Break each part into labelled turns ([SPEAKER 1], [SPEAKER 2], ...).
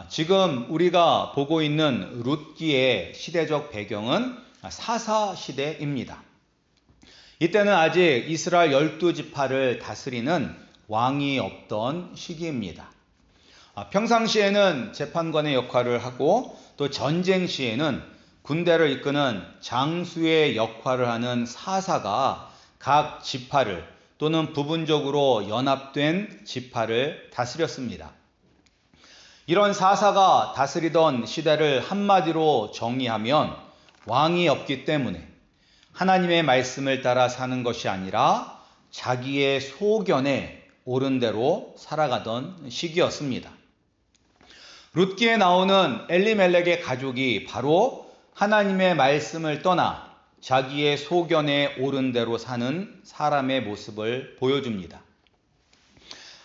[SPEAKER 1] 지금 우리가 보고 있는 룻기의 시대적 배경은 사사 시대입니다. 이때는 아직 이스라엘 12지파를 다스리는 왕이 없던 시기입니다. 평상시에는 재판관의 역할을 하고 또 전쟁 시에는 군대를 이끄는 장수의 역할을 하는 사사가 각 지파를 또는 부분적으로 연합된 지파를 다스렸습니다. 이런 사사가 다스리던 시대를 한마디로 정의하면 왕이 없기 때문에 하나님의 말씀을 따라 사는 것이 아니라 자기의 소견에 옳은 대로 살아가던 시기였습니다. 룻기에 나오는 엘리멜렉의 가족이 바로 하나님의 말씀을 떠나 자기의 소견에 옳은 대로 사는 사람의 모습을 보여줍니다.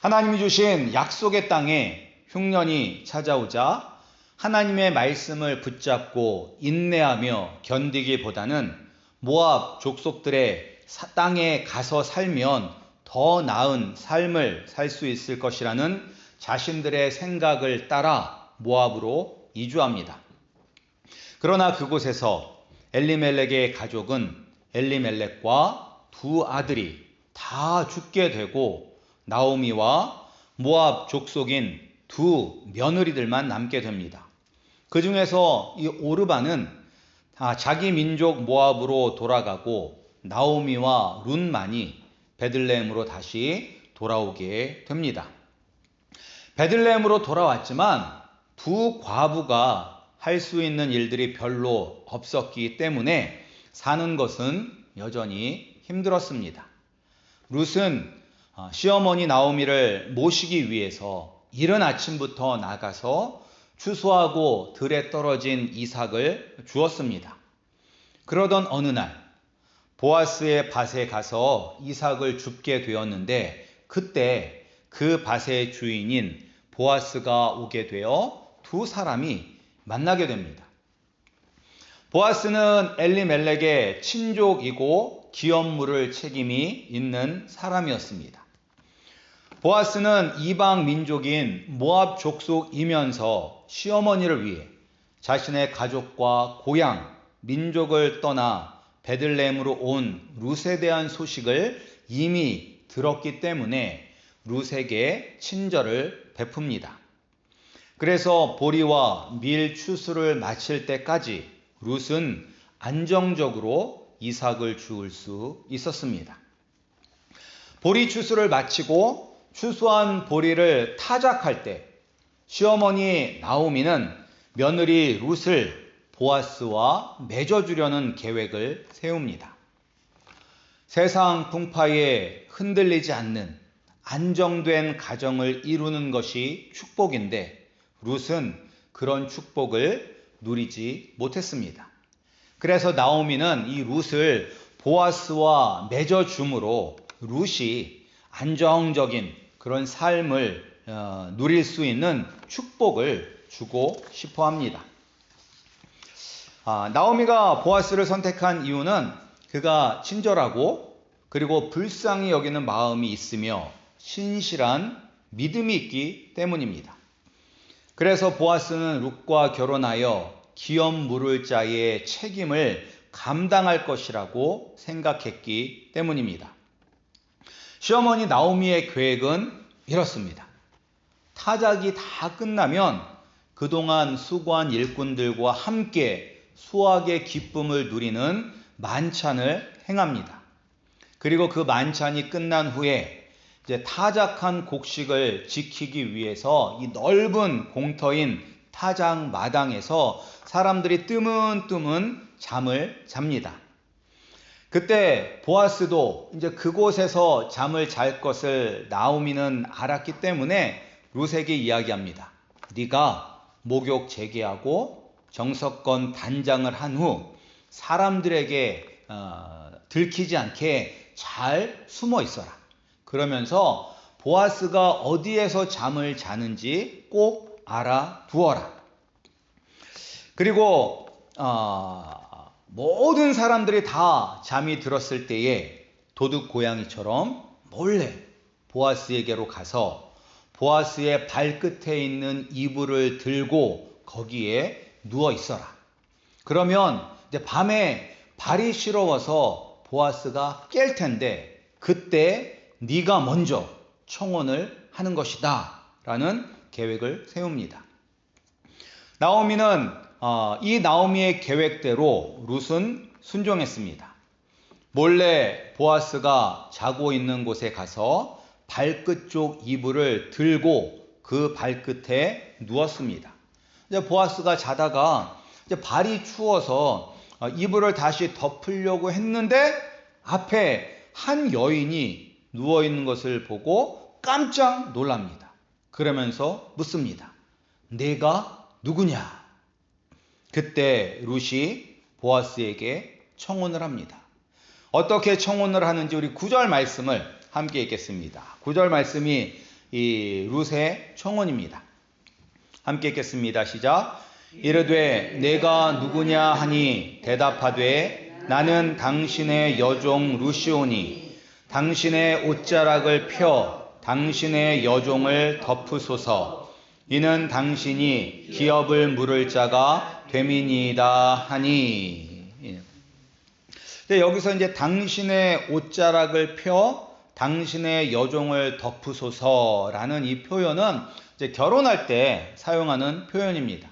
[SPEAKER 1] 하나님이 주신 약속의 땅에 흉년이 찾아오자 하나님의 말씀을 붙잡고 인내하며 견디기보다는 모압 족속들의 땅에 가서 살면 더 나은 삶을 살 수 있을 것이라는 자신들의 생각을 따라 모압으로 이주합니다. 그러나 그곳에서 엘리멜렉의 가족은 엘리멜렉과 두 아들이 다 죽게 되고 나오미와 모압 족속인 두 며느리들만 남게 됩니다. 그 중에서 이 오르바는 자기 민족 모압으로 돌아가고 나오미와 룻만이 베들레헴으로 다시 돌아오게 됩니다. 베들레헴으로 돌아왔지만 두 과부가 할 수 있는 일들이 별로 없었기 때문에 사는 것은 여전히 힘들었습니다. 룻은 시어머니 나오미를 모시기 위해서 이른 아침부터 나가서 추수하고 들에 떨어진 이삭을 주었습니다. 그러던 어느 날 보아스의 밭에 가서 이삭을 줍게 되었는데 그때 그 밭의 주인인 보아스가 오게 되어 두 사람이 만나게 됩니다. 보아스는 엘리멜렉의 친족이고 기업 물을 책임이 있는 사람이었습니다. 보아스는 이방 민족인 모압 족속이면서 시어머니를 위해 자신의 가족과 고향, 민족을 떠나 베들레헴으로 온 룻에 대한 소식을 이미 들었기 때문에 룻에게 친절을 베풉니다. 그래서 보리와 밀 추수를 마칠 때까지 룻은 안정적으로 이삭을 주울 수 있었습니다. 보리 추수를 마치고 추수한 보리를 타작할 때 시어머니 나오미는 며느리 룻을 보아스와 맺어주려는 계획을 세웁니다. 세상 풍파에 흔들리지 않는 안정된 가정을 이루는 것이 축복인데 룻은 그런 축복을 누리지 못했습니다. 그래서 나오미는 이 룻을 보아스와 맺어줌으로 룻이 안정적인 그런 삶을 누릴 수 있는 축복을 주고 싶어 합니다. 나오미가 보아스를 선택한 이유는 그가 친절하고 그리고 불쌍히 여기는 마음이 있으며 신실한 믿음이 있기 때문입니다. 그래서 보아스는 룻과 결혼하여 기업 물을 자의 책임을 감당할 것이라고 생각했기 때문입니다. 시어머니 나오미의 계획은 이렇습니다. 타작이 다 끝나면 그동안 수고한 일꾼들과 함께 수확의 기쁨을 누리는 만찬을 행합니다. 그리고 그 만찬이 끝난 후에 이제 타작한 곡식을 지키기 위해서 이 넓은 공터인 타작 마당에서 사람들이 뜨문뜨문 잠을 잡니다. 그때 보아스도 이제 그곳에서 잠을 잘 것을 나오미는 알았기 때문에 룻에게 이야기합니다. 네가 목욕 재개하고 정석권 단장을 한 후 사람들에게 들키지 않게 잘 숨어 있어라. 그러면서 보아스가 어디에서 잠을 자는지 꼭 알아두어라. 그리고 모든 사람들이 다 잠이 들었을 때에 도둑 고양이처럼 몰래 보아스에게로 가서 보아스의 발끝에 있는 이불을 들고 거기에 누워 있어라. 그러면 이제 밤에 발이 시려워서 보아스가 깰 텐데 그때 네가 먼저 청혼을 하는 것이다 라는 계획을 세웁니다. 나오미는 이 나오미의 계획대로 룻은 순종했습니다. 몰래 보아스가 자고 있는 곳에 가서 발끝 쪽 이불을 들고 그 발끝에 누웠습니다. 이제 보아스가 자다가 이제 발이 추워서 이불을 다시 덮으려고 했는데 앞에 한 여인이 누워 있는 것을 보고 깜짝 놀랍니다. 그러면서 묻습니다. 내가 누구냐? 그때 룻이 보아스에게 청혼을 합니다. 어떻게 청혼을 하는지 우리 9절 말씀을 함께 읽겠습니다. 9절 말씀이 이 룻의 청혼입니다. 함께 읽겠습니다. 시작. 이르되 내가 누구냐 하니 대답하되 나는 당신의 여종 룻이오니 당신의 옷자락을 펴 당신의 여종을 덮으소서. 이는 당신이 기업을 물을 자가 됨이니이다 하니. 여기서 이제 당신의 옷자락을 펴 당신의 여종을 덮으소서라는 이 표현은 이제 결혼할 때 사용하는 표현입니다.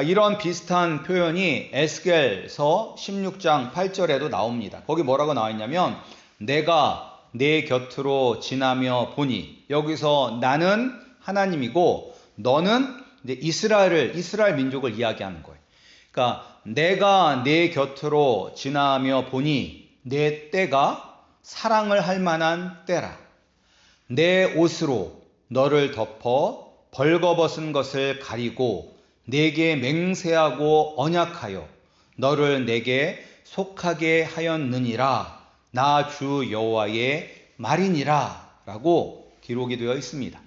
[SPEAKER 1] 이런 비슷한 표현이 에스겔서 16장 8절에도 나옵니다. 거기 뭐라고 나와 있냐면 내가 내 곁으로 지나며 보니, 여기서 나는 하나님이고 너는 이제 이스라엘 민족을 이야기하는 거예요. 그러니까 내가 내 곁으로 지나며 보니 내 때가 사랑을 할 만한 때라. 내 옷으로 너를 덮어 벌거벗은 것을 가리고 내게 맹세하고 언약하여 너를 내게 속하게 하였느니라. 나 주 여호와의 말이니라 라고 기록이 되어 있습니다.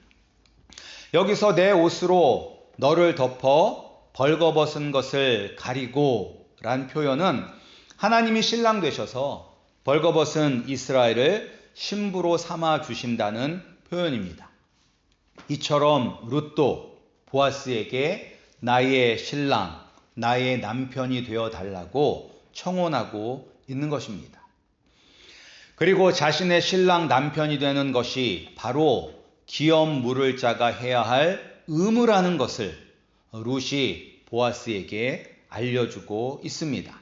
[SPEAKER 1] 여기서 내 옷으로 너를 덮어 벌거벗은 것을 가리고 란 표현은 하나님이 신랑 되셔서 벌거벗은 이스라엘을 신부로 삼아 주신다는 표현입니다. 이처럼 룻도 보아스에게 나의 신랑, 나의 남편이 되어 달라고 청혼하고 있는 것입니다. 그리고 자신의 신랑 남편이 되는 것이 바로 기업 물을 자가 해야 할 의무라는 것을 룻이 보아스에게 알려주고 있습니다.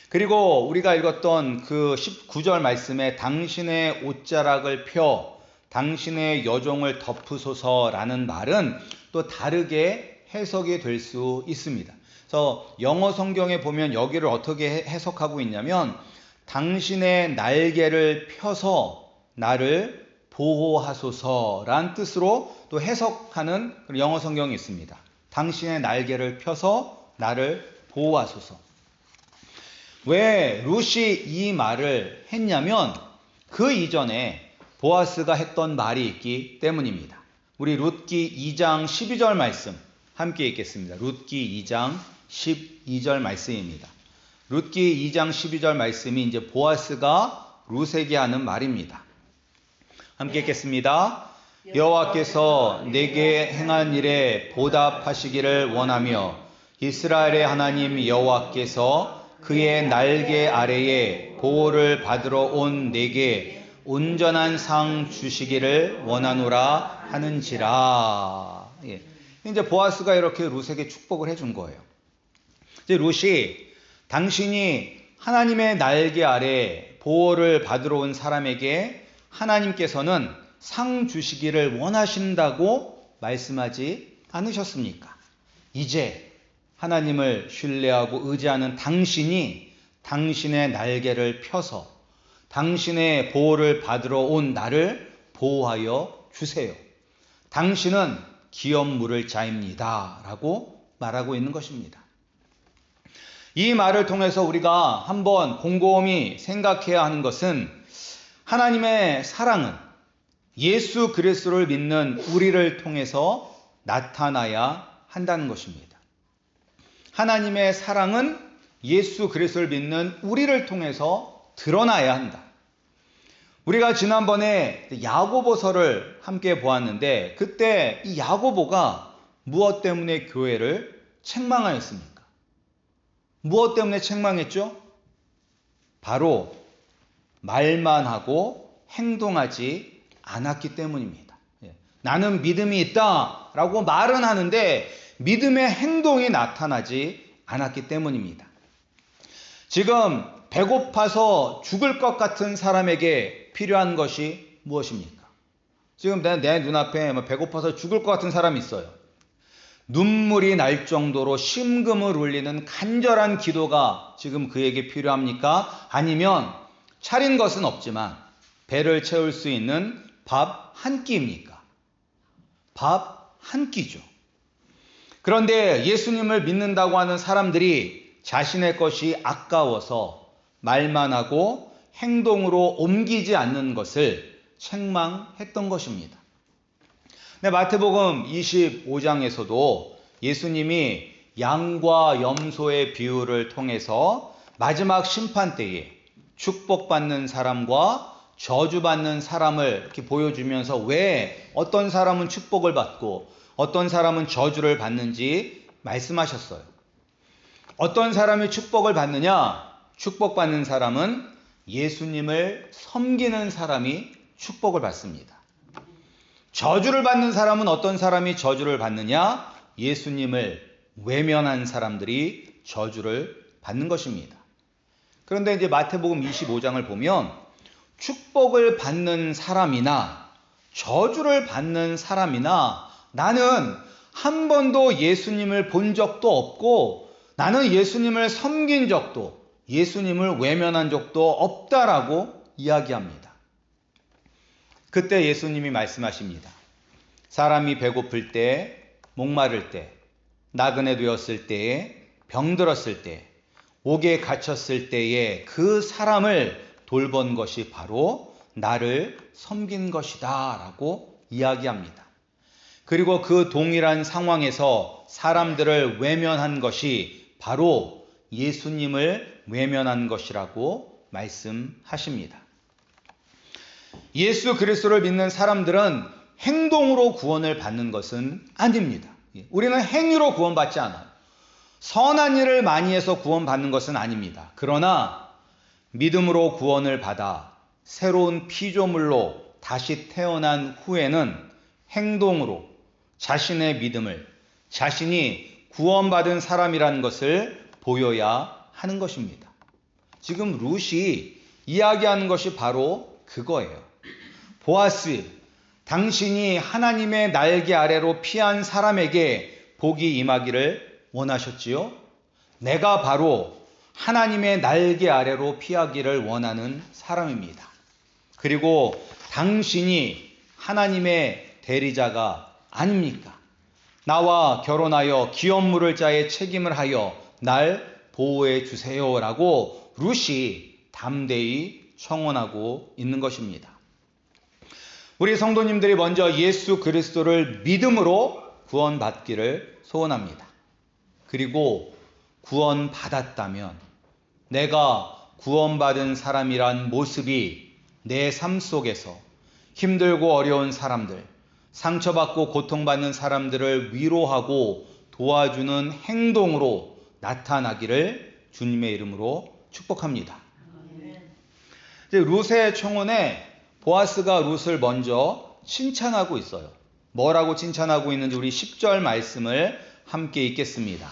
[SPEAKER 1] 그리고 우리가 읽었던 그 19절 말씀에 당신의 옷자락을 펴 당신의 여종을 덮으소서라는 말은 또 다르게 해석이 될 수 있습니다. 그래서 영어 성경에 보면 여기를 어떻게 해석하고 있냐면 당신의 날개를 펴서 나를 보호하소서란 뜻으로 또 해석하는 영어 성경이 있습니다. 당신의 날개를 펴서 나를 보호하소서. 왜 룻이 이 말을 했냐면 그 이전에 보아스가 했던 말이 있기 때문입니다. 우리 룻기 2장 12절 말씀 함께 읽겠습니다. 룻기 2장 12절 말씀입니다. 룻기 2장 12절 말씀이 이제 보아스가 룻에게 하는 말입니다. 함께 읽겠습니다. 여호와께서 내게 행한 일에 보답하시기를 원하며 이스라엘의 하나님 여호와께서 그의 날개 아래에 보호를 받으러 온 내게 온전한 상 주시기를 원하노라 하는지라. 이제 보아스가 이렇게 룻에게 축복을 해준 거예요. 이제 룻이 당신이 하나님의 날개 아래 보호를 받으러 온 사람에게 하나님께서는 상 주시기를 원하신다고 말씀하지 않으셨습니까? 이제 하나님을 신뢰하고 의지하는 당신이 당신의 날개를 펴서 당신의 보호를 받으러 온 나를 보호하여 주세요. 당신은 기업 물을 자입니다. 라고 말하고 있는 것입니다. 이 말을 통해서 우리가 한번 곰곰이 생각해야 하는 것은 하나님의 사랑은 예수 그리스도를 믿는 우리를 통해서 나타나야 한다는 것입니다. 하나님의 사랑은 예수 그리스도를 믿는 우리를 통해서 드러나야 한다. 우리가 지난번에 야고보서를 함께 보았는데 그때 이 야고보가 무엇 때문에 교회를 책망하였습니까? 무엇 때문에 책망했죠? 바로 말만 하고 행동하지 않았기 때문입니다. 나는 믿음이 있다 라고 말은 하는데 믿음의 행동이 나타나지 않았기 때문입니다. 지금 배고파서 죽을 것 같은 사람에게 필요한 것이 무엇입니까? 지금 내 눈앞에 배고파서 죽을 것 같은 사람이 있어요. 눈물이 날 정도로 심금을 울리는 간절한 기도가 지금 그에게 필요합니까? 아니면 차린 것은 없지만 배를 채울 수 있는 밥 한 끼입니까? 밥 한 끼죠. 그런데 예수님을 믿는다고 하는 사람들이 자신의 것이 아까워서 말만 하고 행동으로 옮기지 않는 것을 책망했던 것입니다. 마태복음 25장에서도 예수님이 양과 염소의 비유를 통해서 마지막 심판 때에 축복받는 사람과 저주받는 사람을 이렇게 보여주면서 왜 어떤 사람은 축복을 받고 어떤 사람은 저주를 받는지 말씀하셨어요. 어떤 사람이 축복을 받느냐? 축복받는 사람은 예수님을 섬기는 사람이 축복을 받습니다. 저주를 받는 사람은 어떤 사람이 저주를 받느냐? 예수님을 외면한 사람들이 저주를 받는 것입니다. 그런데 이제 마태복음 25장을 보면 축복을 받는 사람이나 저주를 받는 사람이나 나는 한 번도 예수님을 본 적도 없고 나는 예수님을 섬긴 적도 예수님을 외면한 적도 없다라고 이야기합니다. 그때 예수님이 말씀하십니다. 사람이 배고플 때, 목마를 때, 나그네 되었을 때에, 병들었을 때, 옥에 갇혔을 때에 그 사람을 돌본 것이 바로 나를 섬긴 것이다 라고 이야기합니다. 그리고 그 동일한 상황에서 사람들을 외면한 것이 바로 예수님을 외면한 것이라고 말씀하십니다. 예수 그리스도를 믿는 사람들은 행동으로 구원을 받는 것은 아닙니다. 우리는 행위로 구원받지 않아요. 선한 일을 많이 해서 구원받는 것은 아닙니다. 그러나 믿음으로 구원을 받아 새로운 피조물로 다시 태어난 후에는 행동으로 자신의 믿음을 자신이 구원받은 사람이라는 것을 보여야 하는 것입니다. 지금 룻이 이야기하는 것이 바로 그거예요. 보아스, 당신이 하나님의 날개 아래로 피한 사람에게 복이 임하기를 원하셨지요? 내가 바로 하나님의 날개 아래로 피하기를 원하는 사람입니다. 그리고 당신이 하나님의 대리자가 아닙니까? 나와 결혼하여 기업 물을 자의 책임을 하여 날 보호해 주세요라고 룻이 담대히 청원하고 있는 것입니다. 우리 성도님들이 먼저 예수 그리스도를 믿음으로 구원받기를 소원합니다. 그리고 구원받았다면 내가 구원받은 사람이란 모습이 내 삶 속에서 힘들고 어려운 사람들, 상처받고 고통받는 사람들을 위로하고 도와주는 행동으로 나타나기를 주님의 이름으로 축복합니다. 이제 룻의 청혼에 보아스가 룻을 먼저 칭찬하고 있어요. 뭐라고 칭찬하고 있는지 우리 10절 말씀을 함께 읽겠습니다.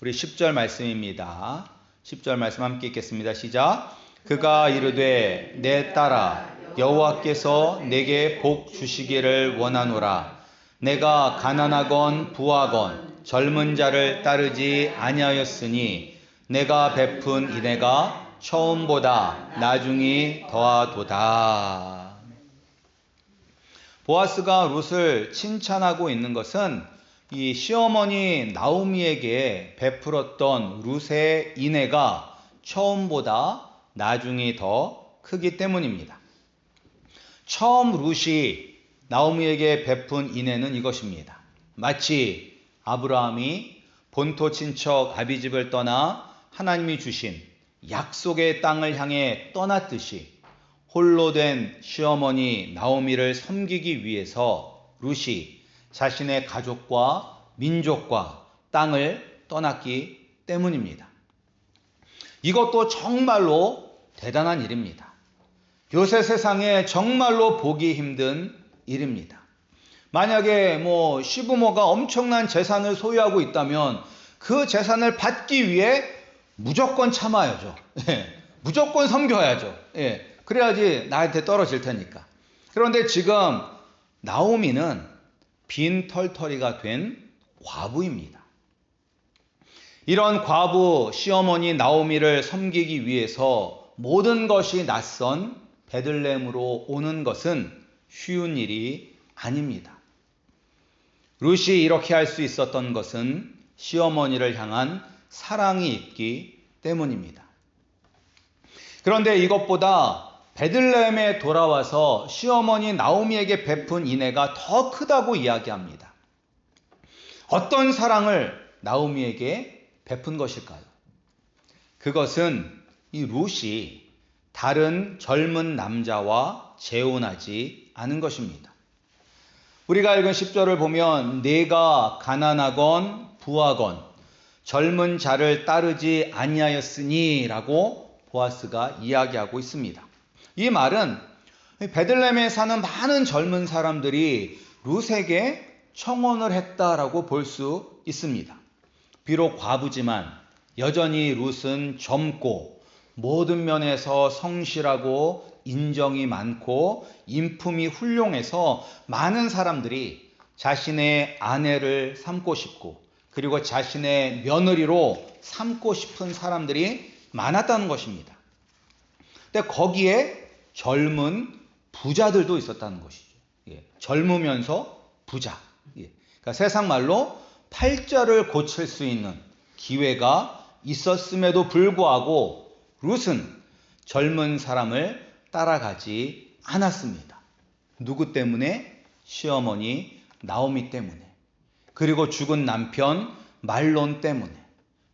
[SPEAKER 1] 우리 10절 말씀입니다. 10절 말씀 함께 읽겠습니다. 시작. 그가 이르되 내 딸아 여호와께서 내게 복 주시기를 원하노라. 내가 가난하건 부하건 젊은 자를 따르지 아니하였으니 내가 베푼 인애가 처음보다 나중이 더하도다. 보아스가 룻을 칭찬하고 있는 것은 이 시어머니 나오미에게 베풀었던 룻의 인애가 처음보다 나중이 더 크기 때문입니다. 처음 룻이 나오미에게 베푼 인애는 이것입니다. 마치 아브라함이 본토 친척 아비집을 떠나 하나님이 주신 약속의 땅을 향해 떠났듯이 홀로 된 시어머니 나오미를 섬기기 위해서 룻이 자신의 가족과 민족과 땅을 떠났기 때문입니다. 이것도 정말로 대단한 일입니다. 요새 세상에 정말로 보기 힘든 일입니다. 만약에 시부모가 엄청난 재산을 소유하고 있다면 그 재산을 받기 위해 무조건 참아야죠. 무조건 섬겨야죠. 그래야지 나한테 떨어질 테니까. 그런데 지금 나오미는 빈털터리가 된 과부입니다. 이런 과부 시어머니 나오미를 섬기기 위해서 모든 것이 낯선 베들레헴으로 오는 것은 쉬운 일이 아닙니다. 룻이 이렇게 할 수 있었던 것은 시어머니를 향한 사랑이 있기 때문입니다. 그런데 이것보다 베들레헴에 돌아와서 시어머니 나오미에게 베푼 인애가 더 크다고 이야기합니다. 어떤 사랑을 나오미에게 베푼 것일까요? 그것은 이 룻이 다른 젊은 남자와 재혼하지 않은 것입니다. 우리가 읽은 10절을 보면 내가 가난하건 부하건 젊은 자를 따르지 아니하였으니 라고 보아스가 이야기하고 있습니다. 이 말은 베들레헴에 사는 많은 젊은 사람들이 룻에게 청혼을 했다라고 볼 수 있습니다. 비록 과부지만 여전히 룻은 젊고 모든 면에서 성실하고 인정이 많고 인품이 훌륭해서 많은 사람들이 자신의 아내를 삼고 싶고 그리고 자신의 며느리로 삼고 싶은 사람들이 많았다는 것입니다. 근데 거기에 젊은 부자들도 있었다는 것이죠. 젊으면서 부자. 그러니까 세상 말로 팔자를 고칠 수 있는 기회가 있었음에도 불구하고 룻은 젊은 사람을 따라가지 않았습니다. 누구 때문에? 시어머니 나오미 때문에. 그리고 죽은 남편 말론 때문에.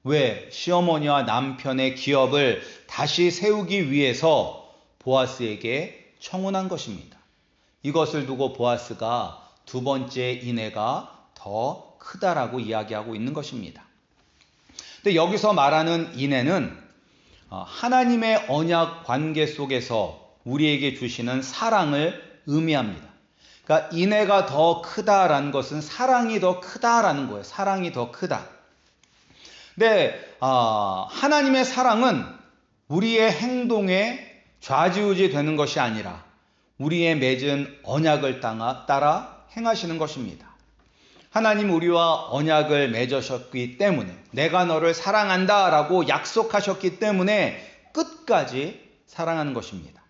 [SPEAKER 1] 왜? 시어머니와 남편의 기업을 다시 세우기 위해서 보아스에게 청혼한 것입니다. 이것을 두고 보아스가 두 번째 인애가 더 크다라고 이야기하고 있는 것입니다. 근데 여기서 말하는 인애는 하나님의 언약 관계 속에서 우리에게 주시는 사랑을 의미합니다. 그러니까 인애가 더 크다라는 것은 사랑이 더 크다라는 거예요. 사랑이 더 크다. 근데 하나님의 사랑은 우리의 행동에 좌지우지 되는 것이 아니라 우리의 맺은 언약을 따라 행하시는 것입니다. 하나님 우리와 언약을 맺으셨기 때문에 내가 너를 사랑한다 라고 약속하셨기 때문에 끝까지 사랑하는 것입니다.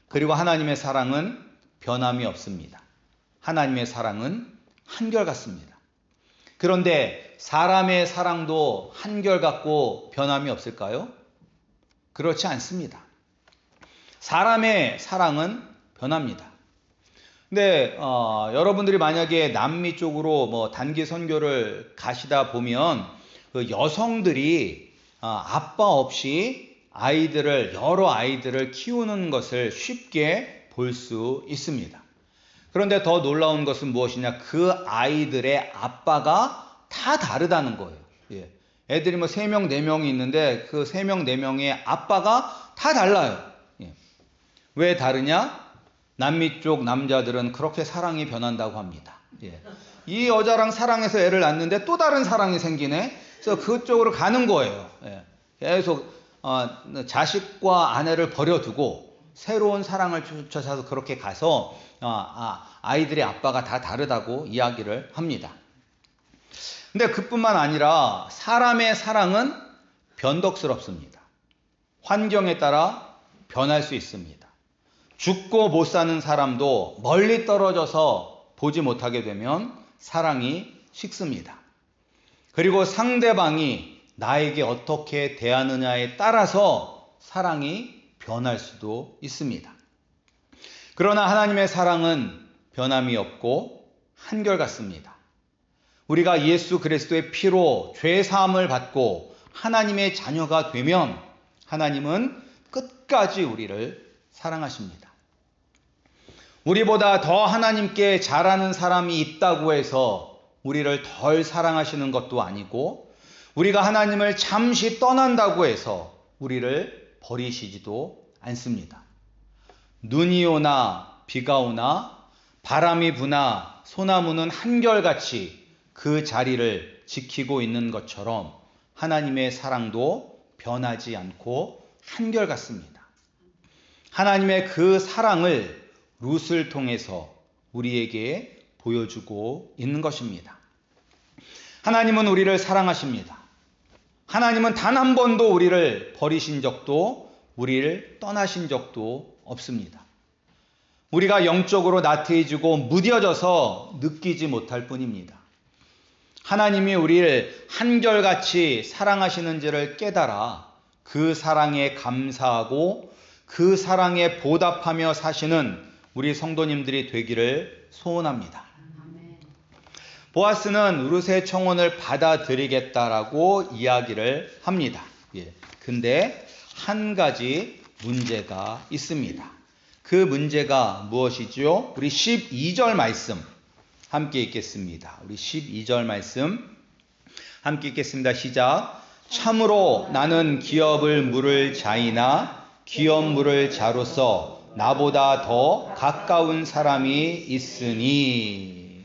[SPEAKER 1] 그리고 하나님의 사랑은 변함이 없습니다. 하나님의 사랑은 한결같습니다. 그런데 사람의 사랑도 한결같고 변함이 없을까요? 그렇지 않습니다. 사람의 사랑은 변합니다. 근데 여러분들이 만약에 남미 쪽으로 단기 선교를 가시다 보면 그 여성들이 아빠 없이 여러 아이들을 키우는 것을 쉽게 볼 수 있습니다. 그런데 더 놀라운 것은 무엇이냐? 그 아이들의 아빠가 다 다르다는 거예요. 애들이 3명, 4명이 있는데 그 3명, 4명의 아빠가 다 달라요. 왜 다르냐? 남미 쪽 남자들은 그렇게 사랑이 변한다고 합니다. 이 여자랑 사랑해서 애를 낳는데 또 다른 사랑이 생기네. 그래서 그쪽으로 가는 거예요. 계속 자식과 아내를 버려두고 새로운 사랑을 쫓아서 그렇게 가서 아이들의 아빠가 다 다르다고 이야기를 합니다. 근데 그뿐만 아니라 사람의 사랑은 변덕스럽습니다. 환경에 따라 변할 수 있습니다. 죽고 못 사는 사람도 멀리 떨어져서 보지 못하게 되면 사랑이 식습니다. 그리고 상대방이 나에게 어떻게 대하느냐에 따라서 사랑이 변할 수도 있습니다. 그러나 하나님의 사랑은 변함이 없고 한결같습니다. 우리가 예수 그리스도의 피로 죄 사함을 받고 하나님의 자녀가 되면 하나님은 끝까지 우리를 사랑하십니다. 우리보다 더 하나님께 잘하는 사람이 있다고 해서 우리를 덜 사랑하시는 것도 아니고, 우리가 하나님을 잠시 떠난다고 해서 우리를 버리시지도 않습니다. 눈이 오나 비가 오나 바람이 부나 소나무는 한결같이 그 자리를 지키고 있는 것처럼 하나님의 사랑도 변하지 않고 한결같습니다. 하나님의 그 사랑을 룻을 통해서 우리에게 보여주고 있는 것입니다. 하나님은 우리를 사랑하십니다. 하나님은 단 한 번도 우리를 버리신 적도, 우리를 떠나신 적도 없습니다. 우리가 영적으로 나태해지고 무뎌져서 느끼지 못할 뿐입니다. 하나님이 우리를 한결같이 사랑하시는지를 깨달아 그 사랑에 감사하고 그 사랑에 보답하며 사시는 우리 성도님들이 되기를 소원합니다. 보아스는 룻의 청혼을 받아들이겠다라고 이야기를 합니다. 근데 한 가지 문제가 있습니다. 그 문제가 무엇이죠? 우리 12절 말씀 함께 읽겠습니다. 우리 12절 말씀 함께 읽겠습니다. 시작. 참으로 나는 기업을 물을 자이나 기업 물을 자로서 나보다 더 가까운 사람이 있으니.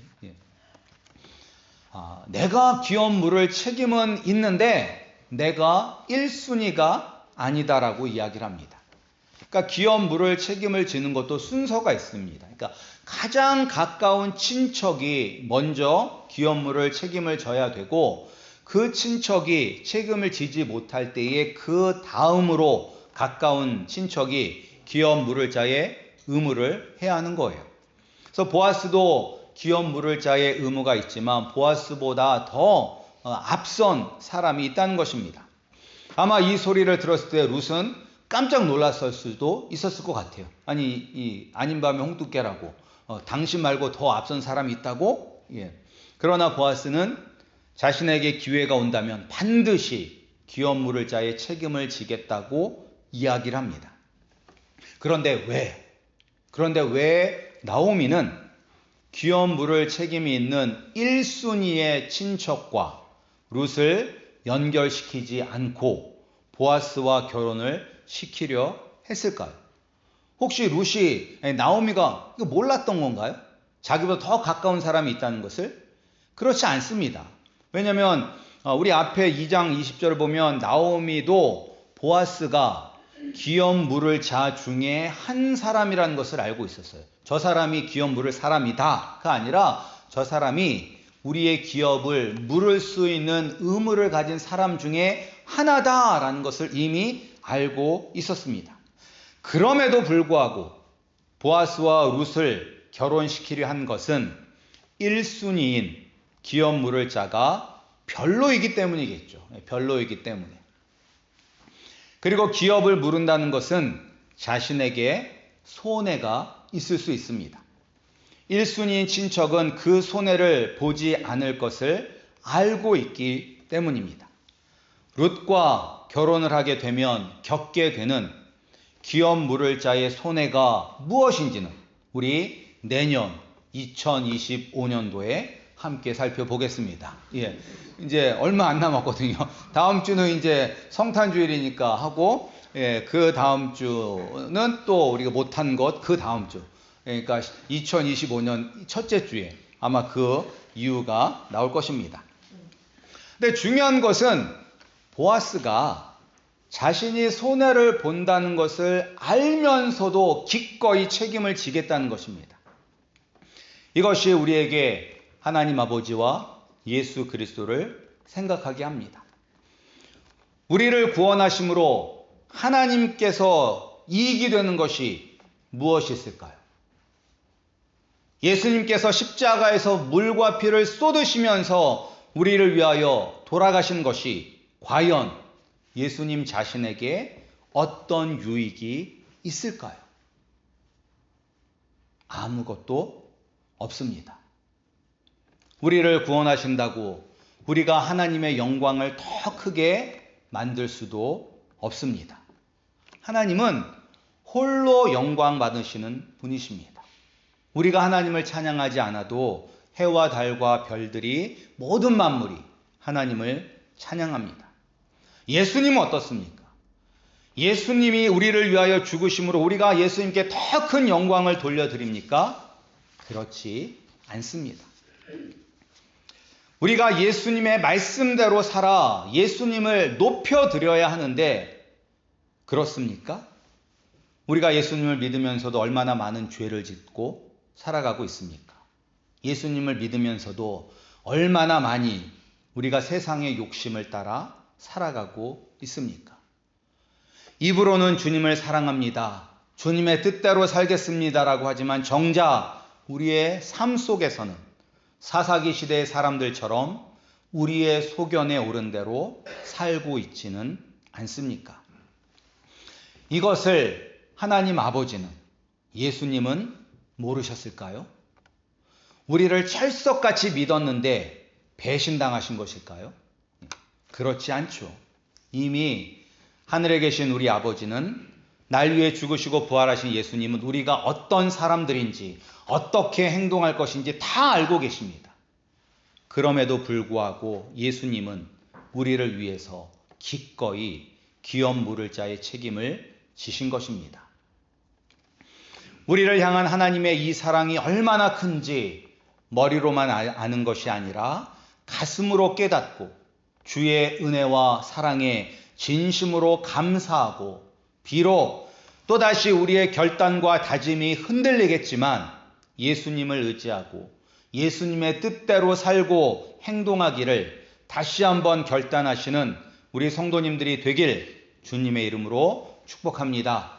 [SPEAKER 1] 내가 기업 물을 책임은 있는데 내가 1순위가 아니다라고 이야기를 합니다. 그러니까 기업 물을 책임을 지는 것도 순서가 있습니다. 그러니까 가장 가까운 친척이 먼저 기업 물을 책임을 져야 되고, 그 친척이 책임을 지지 못할 때에 그 다음으로 가까운 친척이 기업 물을 자의 의무를 해야 하는 거예요. 그래서 보아스도 기업 물을 자의 의무가 있지만 보아스보다 더 앞선 사람이 있다는 것입니다. 아마 이 소리를 들었을 때 룻은 깜짝 놀랐을 수도 있었을 것 같아요. 아니, 이 아닌 밤에 홍두깨라고, 당신 말고 더 앞선 사람이 있다고? 그러나 보아스는 자신에게 기회가 온다면 반드시 기업 물을 자의 책임을 지겠다고 이야기를 합니다. 그런데 왜 나오미는 기업 물을 책임이 있는 1순위의 친척과 룻을 연결시키지 않고 보아스와 결혼을 시키려 했을까요? 혹시 룻이, 나오미가 이거 몰랐던 건가요? 자기보다 더 가까운 사람이 있다는 것을? 그렇지 않습니다. 왜냐하면 우리 앞에 2장 20절을 보면 나오미도 보아스가 기업 물을 자 중에 한 사람이라는 것을 알고 있었어요. 저 사람이 기업 물을 사람이다가 아니라 저 사람이 우리의 기업을 물을 수 있는 의무를 가진 사람 중에 하나다라는 것을 이미 알고 있었습니다. 그럼에도 불구하고 보아스와 룻을 결혼시키려 한 것은 1순위인 기업 물을 자가 별로이기 때문이겠죠. 별로이기 때문에. 그리고 기업을 물은다는 것은 자신에게 손해가 있을 수 있습니다. 1순위인 친척은 그 손해를 보지 않을 것을 알고 있기 때문입니다. 룻과 결혼을 하게 되면 겪게 되는 기업 물을 자의 손해가 무엇인지는 우리 내년 2025년도에 함께 살펴보겠습니다. 이제 얼마 안 남았거든요. 다음 주는 이제 성탄주일이니까 하고, 그 다음 주는 또 우리가 못한 것, 그 다음 주. 그러니까 2025년 첫째 주에 아마 그 이유가 나올 것입니다. 근데 중요한 것은 보아스가 자신이 손해를 본다는 것을 알면서도 기꺼이 책임을 지겠다는 것입니다. 이것이 우리에게 하나님 아버지와 예수 그리스도를 생각하게 합니다. 우리를 구원하심으로 하나님께서 이익이 되는 것이 무엇이 있을까요? 예수님께서 십자가에서 물과 피를 쏟으시면서 우리를 위하여 돌아가신 것이 과연 예수님 자신에게 어떤 유익이 있을까요? 아무것도 없습니다. 우리를 구원하신다고 우리가 하나님의 영광을 더 크게 만들 수도 없습니다. 하나님은 홀로 영광 받으시는 분이십니다. 우리가 하나님을 찬양하지 않아도 해와 달과 별들이 모든 만물이 하나님을 찬양합니다. 예수님은 어떻습니까? 예수님이 우리를 위하여 죽으심으로 우리가 예수님께 더 큰 영광을 돌려드립니까? 그렇지 않습니다. 우리가 예수님의 말씀대로 살아 예수님을 높여드려야 하는데 그렇습니까? 우리가 예수님을 믿으면서도 얼마나 많은 죄를 짓고 살아가고 있습니까? 예수님을 믿으면서도 얼마나 많이 우리가 세상의 욕심을 따라 살아가고 있습니까? 입으로는 주님을 사랑합니다. 주님의 뜻대로 살겠습니다라고 하지만 정작 우리의 삶 속에서는 사사기 시대의 사람들처럼 우리의 소견에 오른 대로 살고 있지는 않습니까? 이것을 하나님 아버지는, 예수님은 모르셨을까요? 우리를 철석같이 믿었는데 배신당하신 것일까요? 그렇지 않죠. 이미 하늘에 계신 우리 아버지는 날 위해 죽으시고 부활하신 예수님은 우리가 어떤 사람들인지 어떻게 행동할 것인지 다 알고 계십니다. 그럼에도 불구하고 예수님은 우리를 위해서 기꺼이 기업 물을 자의 책임을 지신 것입니다. 우리를 향한 하나님의 이 사랑이 얼마나 큰지 머리로만 아는 것이 아니라 가슴으로 깨닫고 주의 은혜와 사랑에 진심으로 감사하고 비록 또다시 우리의 결단과 다짐이 흔들리겠지만 예수님을 의지하고 예수님의 뜻대로 살고 행동하기를 다시 한번 결단하시는 우리 성도님들이 되길 주님의 이름으로 축복합니다.